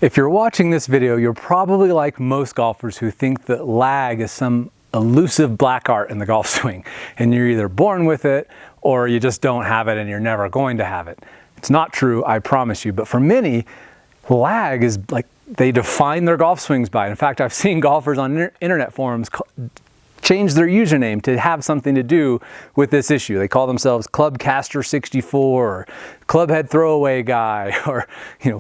If you're watching this video, you're probably like most golfers who think that lag is some elusive black art in the golf swing, and you're either born with it or you just don't have it and you're never going to have it. It's not true, I promise you, but for many, lag is like they define their golf swings by it. In fact, I've seen golfers on internet forums change their username to have something to do with this issue. They call themselves Clubcaster64 or Clubhead Throwaway Guy or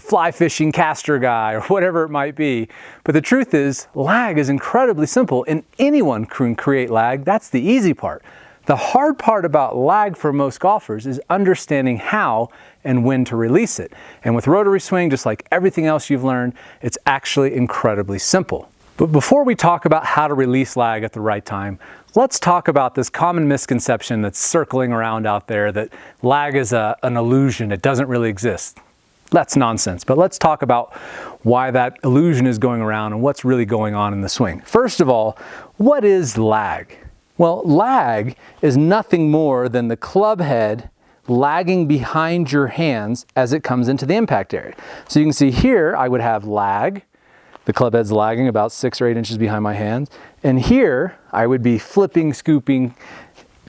Fly Fishing Caster Guy or whatever it might be. But the truth is, lag is incredibly simple and anyone can create lag. That's the easy part. The hard part about lag for most golfers is understanding how and when to release it. And with Rotary Swing, just like everything else you've learned, it's actually incredibly simple. But before we talk about how to release lag at the right time, let's talk about this common misconception that's circling around out there that lag is an illusion, it doesn't really exist. That's nonsense, but let's talk about why that illusion is going around and what's really going on in the swing. First of all, what is lag? Well, lag is nothing more than the club head lagging behind your hands as it comes into the impact area. So you can see here I would have lag. The club head's lagging about 6 or 8 inches behind my hands. And here I would be flipping, scooping,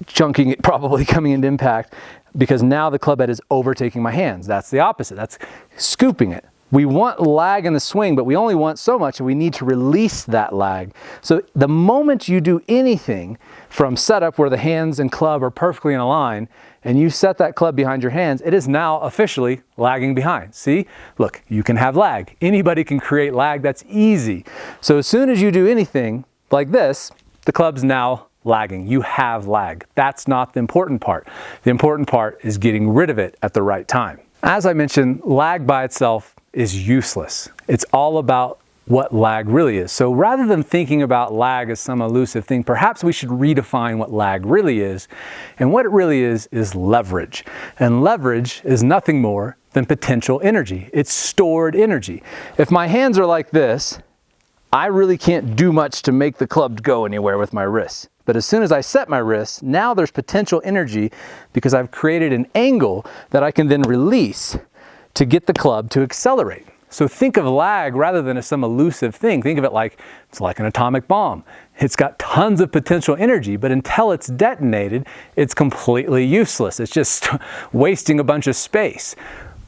chunking it, probably coming into impact, because now the club head is overtaking my hands. That's the opposite. That's scooping it. We want lag in the swing, but we only want so much, and we need to release that lag. So the moment you do anything from setup where the hands and club are perfectly in a line, and you set that club behind your hands, it is now officially lagging behind. See? Look, you can have lag. Anybody can create lag. That's easy. So as soon as you do anything like this, the club's now lagging. You have lag. That's not the important part. The important part is getting rid of it at the right time. As I mentioned, lag by itself is useless. It's all about what lag really is. So rather than thinking about lag as some elusive thing, perhaps we should redefine what lag really is. And what it really is leverage. And leverage is nothing more than potential energy. It's stored energy. If my hands are like this, I really can't do much to make the club go anywhere with my wrists. But as soon as I set my wrists, now there's potential energy because I've created an angle that I can then release to get the club to accelerate. So think of lag rather than as some elusive thing. Think of it like it's like an atomic bomb. It's got tons of potential energy, but until it's detonated, it's completely useless. It's just wasting a bunch of space.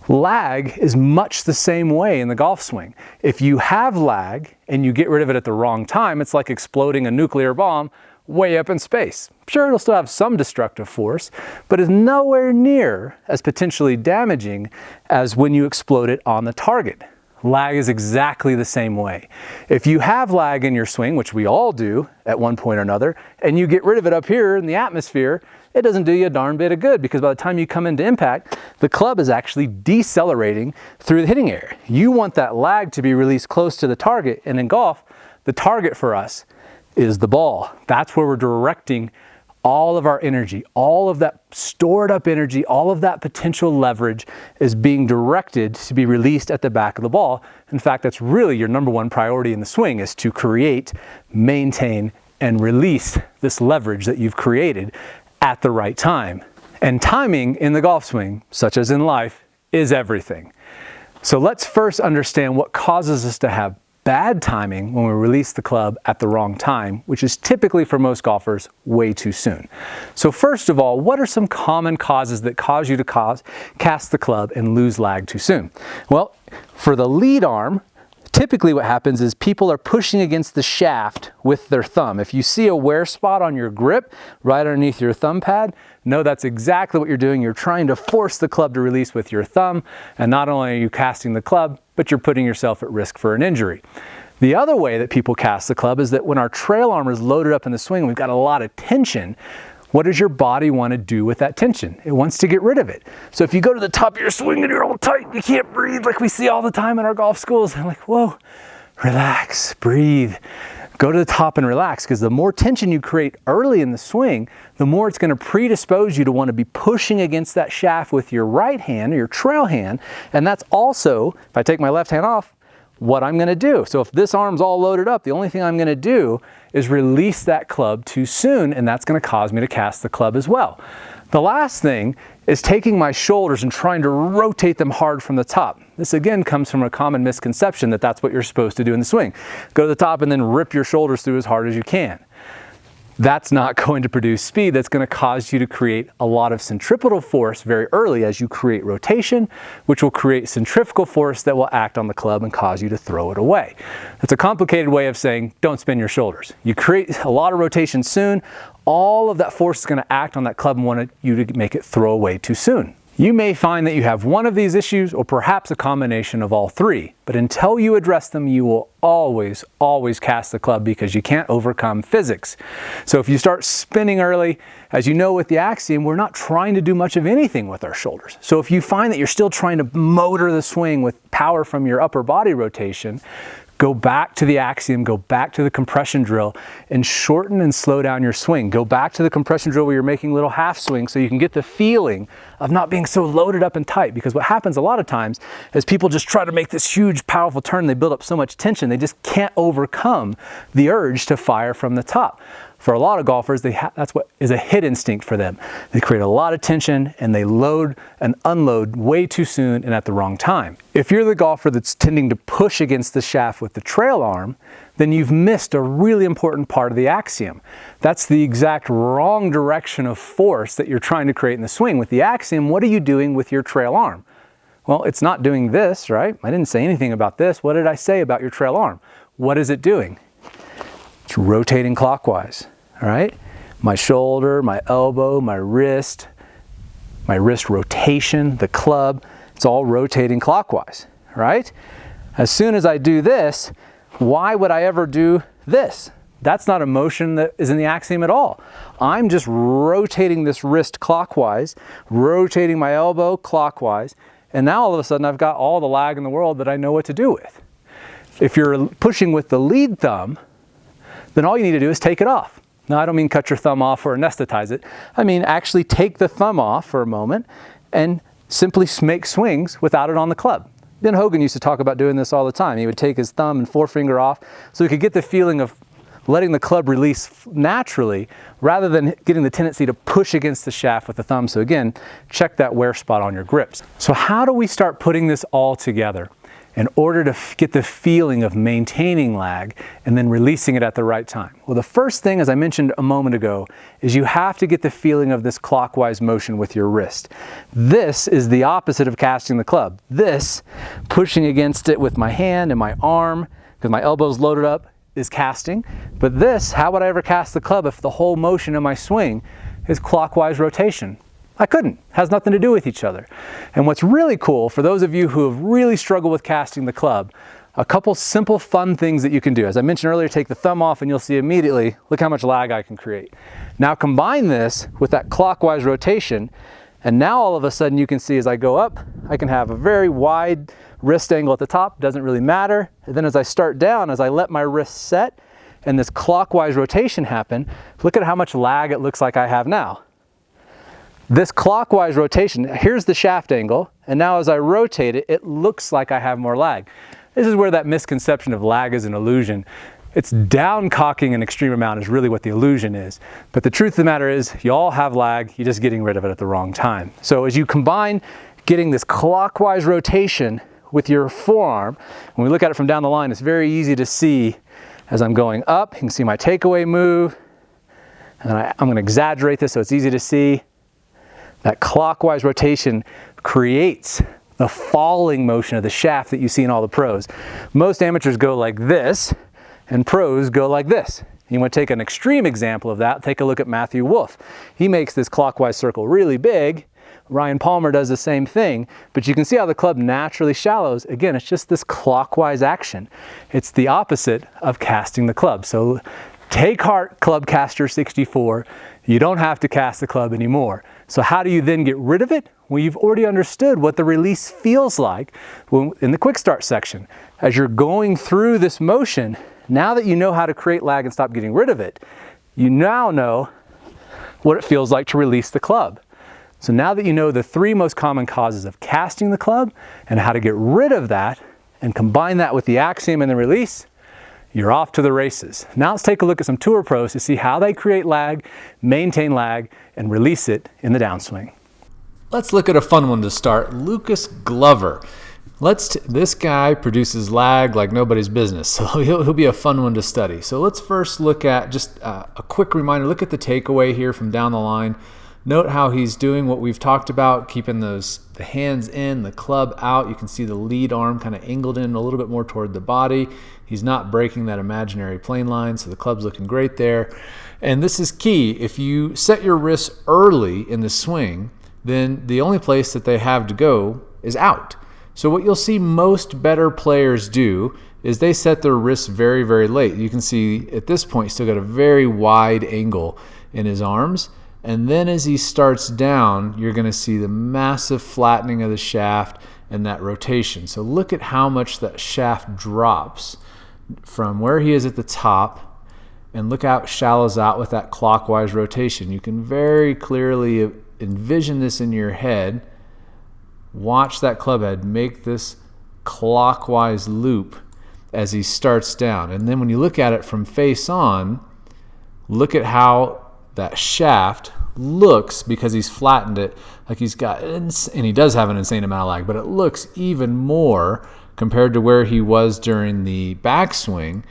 Lag is much the same way in the golf swing. If you have lag and you get rid of it at the wrong time, it's like exploding a nuclear bomb way up in space. Sure, it'll still have some destructive force, but is nowhere near as potentially damaging as when you explode it on the target. Lag is exactly the same way. If you have lag in your swing, which we all do at one point or another, and you get rid of it up here in the atmosphere, it doesn't do you a darn bit of good because by the time you come into impact, the club is actually decelerating through the hitting area. You want that lag to be released close to the target, and in golf, the target for us is the ball. That's where we're directing all of our energy, all of that stored up energy, all of that potential leverage is being directed to be released at the back of the ball. In fact, that's really your number one priority in the swing, is to create, maintain, and release this leverage that you've created at the right time. And timing in the golf swing, such as in life, is everything. So let's first understand what causes us to have bad timing when we release the club at the wrong time, which is typically for most golfers way too soon. So first of all, what are some common causes that cause you to cast the club and lose lag too soon? Well, for the lead arm, typically what happens is people are pushing against the shaft with their thumb. If you see a wear spot on your grip right underneath your thumb pad, know that's exactly what you're doing. You're trying to force the club to release with your thumb, and not only are you casting the club, but you're putting yourself at risk for an injury. The other way that people cast the club is that when our trail arm is loaded up in the swing, we've got a lot of tension. What does your body want to do with that tension? It wants to get rid of it. So if you go to the top of your swing and you're all tight, you can't breathe like we see all the time in our golf schools. I'm like, whoa, relax, breathe. Go to the top and relax, because the more tension you create early in the swing, the more it's going to predispose you to want to be pushing against that shaft with your right hand or your trail hand. And that's also, if I take my left hand off, what I'm going to do. So if this arm's all loaded up, the only thing I'm going to do is release that club too soon, and that's going to cause me to cast the club as well. The last thing is taking my shoulders and trying to rotate them hard from the top. This again comes from a common misconception that that's what you're supposed to do in the swing. Go to the top and then rip your shoulders through as hard as you can. That's not going to produce speed. That's going to cause you to create a lot of centripetal force very early as you create rotation, which will create centrifugal force that will act on the club and cause you to throw it away. That's a complicated way of saying don't spin your shoulders. You create a lot of rotation soon, all of that force is going to act on that club and want you to make it throw away too soon. You may find that you have one of these issues or perhaps a combination of all three, but until you address them, you will always cast the club because you can't overcome physics. So if you start spinning early, as you know with the Axiom, we're not trying to do much of anything with our shoulders. So if you find that you're still trying to motor the swing with power from your upper body rotation, go back to the Axiom, go back to the compression drill and shorten and slow down your swing. Go back to the compression drill where you're making little half swings so you can get the feeling of not being so loaded up and tight, because what happens a lot of times is people just try to make this huge powerful turn, they build up so much tension, they just can't overcome the urge to fire from the top. For a lot of golfers, that's what is a hit instinct for them. They create a lot of tension and they load and unload way too soon and at the wrong time. If you're the golfer that's tending to push against the shaft with the trail arm, then you've missed a really important part of the Axiom. That's the exact wrong direction of force that you're trying to create in the swing. With the Axiom, what are you doing with your trail arm? Well, it's not doing this, right? I didn't say anything about this. What did I say about your trail arm? What is it doing? It's rotating clockwise, all right? My shoulder, my elbow, my wrist rotation, the club, it's all rotating clockwise, right? As soon as I do this, why would I ever do this? That's not a motion that is in the Axiom at all. I'm just rotating this wrist clockwise, rotating my elbow clockwise, and now all of a sudden I've got all the lag in the world that I know what to do with. If you're pushing with the lead thumb, then all you need to do is take it off. Now, I don't mean cut your thumb off or anesthetize it. I mean actually take the thumb off for a moment and simply make swings without it on the club. Ben Hogan used to talk about doing this all the time. He would take his thumb and forefinger off so he could get the feeling of letting the club release naturally rather than getting the tendency to push against the shaft with the thumb. So again, check that wear spot on your grips. So how do we start putting this all together in order to get the feeling of maintaining lag and then releasing it at the right time? Well, the first thing, as I mentioned a moment ago, is you have to get the feeling of this clockwise motion with your wrist. This is the opposite of casting the club. This, pushing against it with my hand and my arm, because my elbow's loaded up, is casting. But this, how would I ever cast the club if the whole motion of my swing is clockwise rotation? I couldn't. Has nothing to do with each other. And what's really cool, for those of you who have really struggled with casting the club, a couple simple fun things that you can do. As I mentioned earlier, take the thumb off and you'll see immediately, look how much lag I can create. Now combine this with that clockwise rotation, and now all of a sudden you can see as I go up, I can have a very wide wrist angle at the top, doesn't really matter. And then as I start down, as I let my wrist set and this clockwise rotation happen, look at how much lag it looks like I have now. This clockwise rotation, here's the shaft angle, and now as I rotate it, it looks like I have more lag. This is where that misconception of lag is an illusion. It's down cocking an extreme amount is really what the illusion is. But the truth of the matter is, you all have lag, you're just getting rid of it at the wrong time. So as you combine getting this clockwise rotation with your forearm, when we look at it from down the line, it's very easy to see as I'm going up. You can see my takeaway move, and then I'm going to exaggerate this so it's easy to see. That clockwise rotation creates the falling motion of the shaft that you see in all the pros. Most amateurs go like this, and pros go like this. You want to take an extreme example of that, take a look at Matthew Wolff. He makes this clockwise circle really big. Ryan Palmer does the same thing, but you can see how the club naturally shallows. Again, it's just this clockwise action. It's the opposite of casting the club. So take heart, Club Caster 64. You don't have to cast the club anymore. So how do you then get rid of it? Well, you've already understood what the release feels like in the quick start section. As you're going through this motion, now that you know how to create lag and stop getting rid of it, you now know what it feels like to release the club. So now that you know the three most common causes of casting the club and how to get rid of that and combine that with the Axiom and the release, you're off to the races. Now let's take a look at some tour pros to see how they create lag, maintain lag, and release it in the downswing. Let's look at a fun one to start. Lucas Glover. This guy produces lag like nobody's business, so he'll be a fun one to study. So let's first look at just a quick reminder. Look at the takeaway here from down the line. Note how he's doing what we've talked about, keeping the hands in, the club out. You can see the lead arm kind of angled in a little bit more toward the body. He's not breaking that imaginary plane line, so the club's looking great there. And this is key. If you set your wrists early in the swing, then the only place that they have to go is out. So what you'll see most better players do is they set their wrists very, very late. You can see at this point he's still got a very wide angle in his arms. And then as he starts down, you're going to see the massive flattening of the shaft and that rotation. So look at how much that shaft drops from where he is at the top, and look how it shallows out with that clockwise rotation. You can very clearly envision this in your head. Watch that club head make this clockwise loop as he starts down. And then when you look at it from face on, look at how that shaft looks, because he's flattened it, like he's got, and he does have an insane amount of lag, but it looks even more compared to where he was during the backswing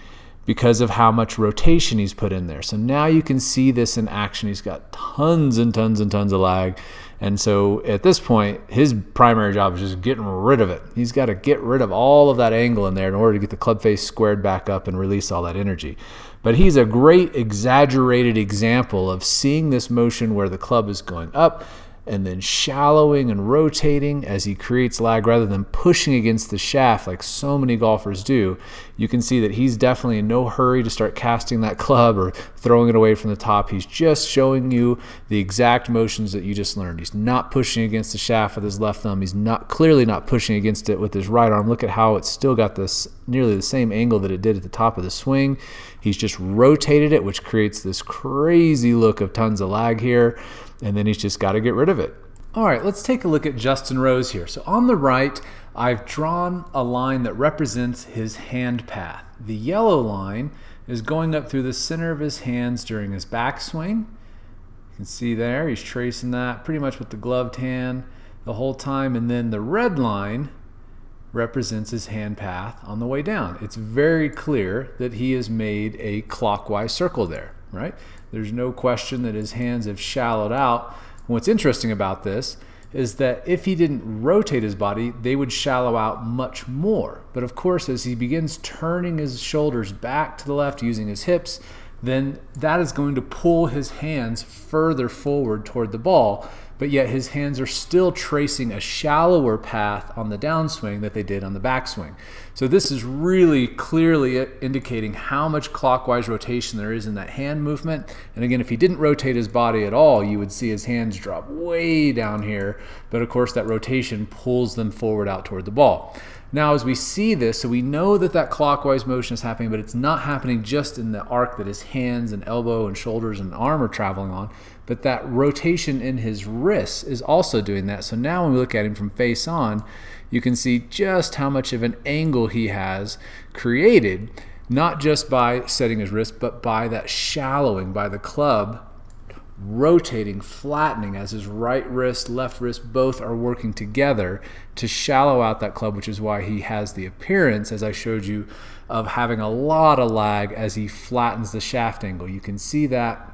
because of how much rotation he's put in there. So now you can see this in action. He's got tons and tons and tons of lag. And so at this point, his primary job is just getting rid of it. He's got to get rid of all of that angle in there in order to get the club face squared back up and release all that energy. But he's a great exaggerated example of seeing this motion where the club is going up and then shallowing and rotating as he creates lag rather than pushing against the shaft like so many golfers do. You can see that he's definitely in no hurry to start casting that club or throwing it away from the top. He's just showing you the exact motions that you just learned. He's not pushing against the shaft with his left thumb. He's clearly not pushing against it with his right arm. Look at how it's still got this nearly the same angle that it did at the top of the swing. He's just rotated it, which creates this crazy look of tons of lag here. And then he's just got to get rid of it. All right, let's take a look at Justin Rose here. So on the right, I've drawn a line that represents his hand path. The yellow line is going up through the center of his hands during his backswing. You can see there, he's tracing that pretty much with the gloved hand the whole time. And then the red line represents his hand path on the way down. It's very clear that he has made a clockwise circle there, right? There's no question that his hands have shallowed out. What's interesting about this is that if he didn't rotate his body, they would shallow out much more. But of course, as he begins turning his shoulders back to the left using his hips, then that is going to pull his hands further forward toward the ball, but yet his hands are still tracing a shallower path on the downswing that they did on the backswing. So this is really clearly indicating how much clockwise rotation there is in that hand movement. And again, if he didn't rotate his body at all, you would see his hands drop way down here. But of course, that rotation pulls them forward out toward the ball. Now, as we see this, so we know that that clockwise motion is happening, but it's not happening just in the arc that his hands and elbow and shoulders and arm are traveling on, but that rotation in his wrists is also doing that. So now when we look at him from face on, you can see just how much of an angle he has created, not just by setting his wrist, but by that shallowing, by the club rotating, flattening as his right wrist, left wrist both are working together to shallow out that club, which is why he has the appearance, as I showed you, of having a lot of lag as he flattens the shaft angle. You can see that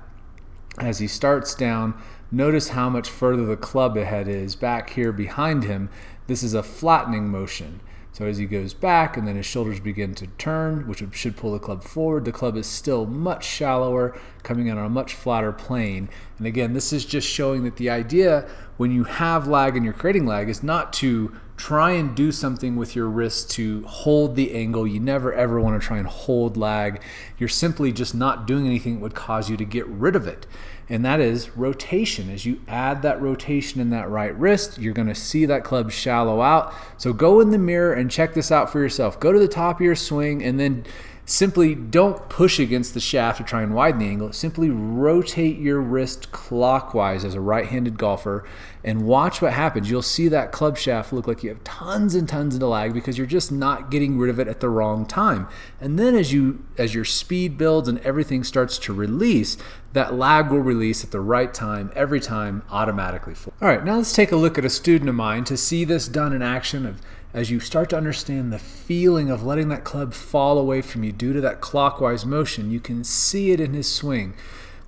as he starts down. Notice how much further the club head is back here behind him. This is a flattening motion. So as he goes back and then his shoulders begin to turn, which should pull the club forward, the club is still much shallower, coming in on a much flatter plane. And again, this is just showing that the idea when you have lag and you're creating lag is not to try and do something with your wrist to hold the angle. You never ever want to try and hold lag. You're simply just not doing anything that would cause you to get rid of it. And that is rotation. As you add that rotation in that right wrist, you're going to see that club shallow out. So go in the mirror and check this out for yourself. Go to the top of your swing and then Simply don't push against the shaft to try and widen the angle. Simply rotate your wrist clockwise as a right-handed golfer and watch what happens. You'll see that club shaft look like you have tons and tons of lag because you're just not getting rid of it at the wrong time. And then as your speed builds and everything starts to release, that lag will release at the right time, every time, automatically. All right, now let's take a look at a student of mine to see this done in action as you start to understand the feeling of letting that club fall away from you due to that clockwise motion. You can see it in his swing.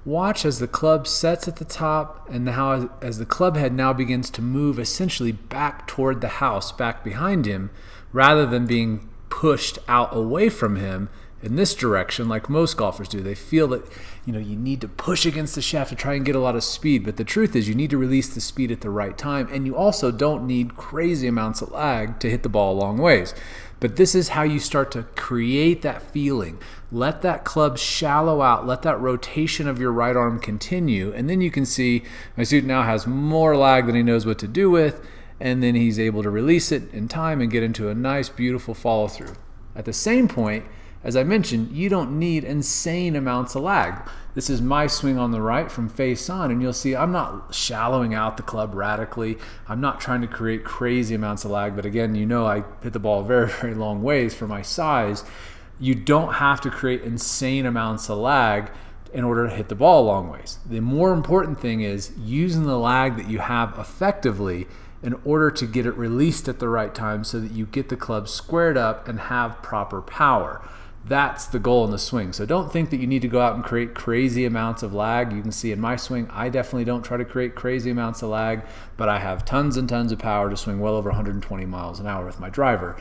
Watch as the club sets at the top and how as the club head now begins to move essentially back toward the house, back behind him, rather than being pushed out away from him in this direction like most golfers do. They feel that you need to push against the shaft to try and get a lot of speed, but the truth is you need to release the speed at the right time, and you also don't need crazy amounts of lag to hit the ball a long ways. But this is how you start to create that feeling. Let that club shallow out, let that rotation of your right arm continue, and then you can see my student now has more lag than he knows what to do with, and then he's able to release it in time and get into a nice, beautiful follow through. At the same point, as I mentioned, you don't need insane amounts of lag. This is my swing on the right from face on, and you'll see I'm not shallowing out the club radically. I'm not trying to create crazy amounts of lag, but again, I hit the ball very, very long ways for my size. You don't have to create insane amounts of lag in order to hit the ball a long ways. The more important thing is using the lag that you have effectively in order to get it released at the right time so that you get the club squared up and have proper power. That's the goal in the swing. So don't think that you need to go out and create crazy amounts of lag. You can see in my swing, I definitely don't try to create crazy amounts of lag, but I have tons and tons of power to swing well over 120 miles an hour with my driver.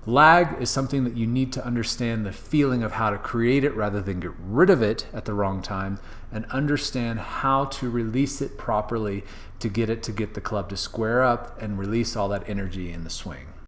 Lag is something that you need to understand the feeling of how to create it rather than get rid of it at the wrong time, and understand how to release it properly to get the club to square up and release all that energy in the swing.